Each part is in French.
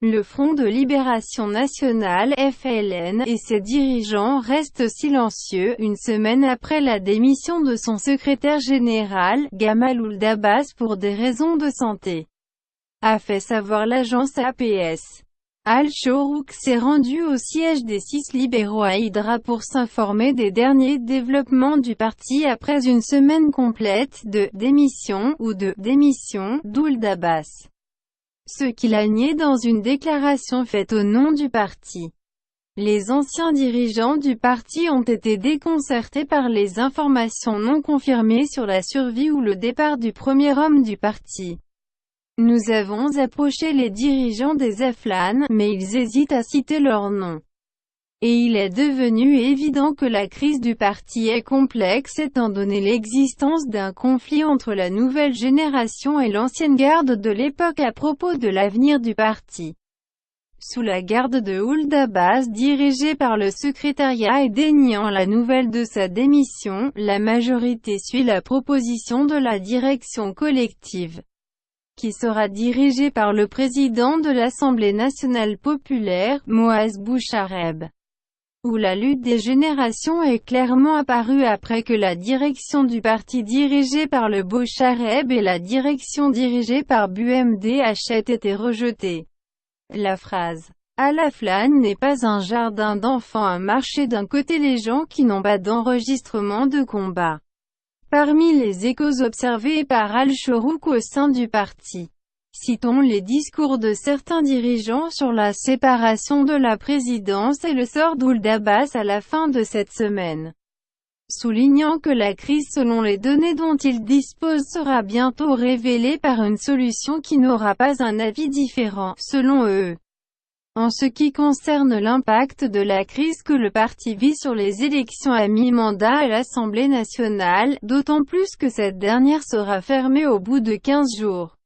Le Front de Libération Nationale (FLN) et ses dirigeants restent silencieux, une semaine après la démission de son secrétaire général, Gamal Ould Abbas pour des raisons de santé, a fait savoir l'agence APS. Al-Shorouk s'est rendu au siège des 6 libéraux à Hydra pour s'informer des derniers développements du parti après une semaine complète de « démission » ou de « démission » d'Ould Abbas. Ce qu'il a nié dans une déclaration faite au nom du parti. Les anciens dirigeants du parti ont été déconcertés par les informations non confirmées sur la survie ou le départ du premier homme du parti. Nous avons approché les dirigeants des FLN, mais ils hésitent à citer leur nom. Et il est devenu évident que la crise du parti est complexe étant donné l'existence d'un conflit entre la nouvelle génération et l'ancienne garde de l'époque à propos de l'avenir du parti. Sous la garde de Ould Abbas dirigée par le secrétariat et déniant la nouvelle de sa démission, la majorité suit la proposition de la direction collective, qui sera dirigée par le président de l'Assemblée nationale populaire, Moaz Bouchareb, où la lutte des générations est clairement apparue après que la direction du parti dirigée par le Bouchareb et la direction dirigée par BUMDH ait été rejetée. La phrase « Al-FLN n'est pas un jardin d'enfants à marcher d'un côté les gens qui n'ont pas d'enregistrement de combat ». Parmi les échos observés par Al-Shorouk au sein du parti, citons les discours de certains dirigeants sur la séparation de la présidence et le sort d'Ould Abbas à la fin de cette semaine, soulignant que la crise selon les données dont ils disposent sera bientôt révélée par une solution qui n'aura pas un avis différent, selon eux. En ce qui concerne l'impact de la crise que le parti vit sur les élections à mi-mandat à l'Assemblée nationale, d'autant plus que cette dernière sera fermée au bout de 15 jours.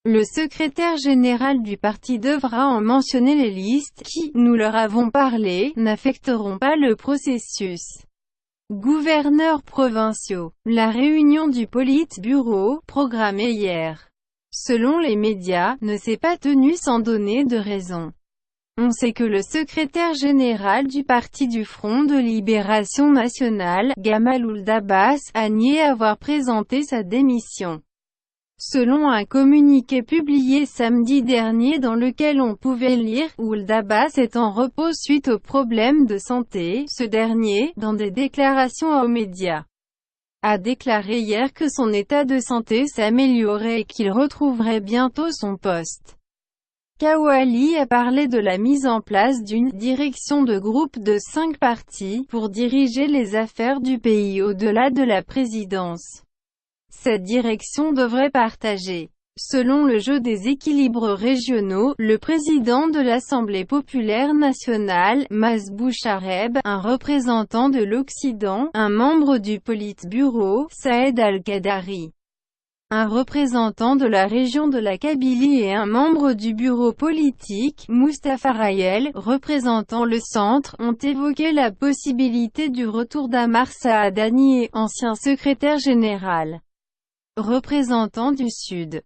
Le secrétaire général du parti devra en mentionner les listes qui, nous leur avons parlé, n'affecteront pas le processus. Gouverneurs provinciaux. La réunion du Politburo, programmée hier, selon les médias, ne s'est pas tenue sans donner de raison. On sait que le secrétaire général du Parti du Front de Libération Nationale, Gamal Ould Abbas, a nié avoir présenté sa démission. Selon un communiqué publié samedi dernier dans lequel on pouvait lire « Ould Abbas est en repos suite aux problèmes de santé », ce dernier, dans des déclarations aux médias, a déclaré hier que son état de santé s'améliorait et qu'il retrouverait bientôt son poste. Kawali a parlé de la mise en place d'une « direction de groupe de 5 partis » pour diriger les affaires du pays au-delà de la présidence. Cette direction devrait partager, selon le jeu des équilibres régionaux, le président de l'Assemblée populaire nationale, Moaz Bouchareb, un représentant de l'Occident, un membre du Politburo, Saed Al-Kadari, un représentant de la région de la Kabylie et un membre du bureau politique, Moustapha Rayel, représentant le centre, ont évoqué la possibilité du retour d'Amar Saadani, ancien secrétaire général, représentant du Sud.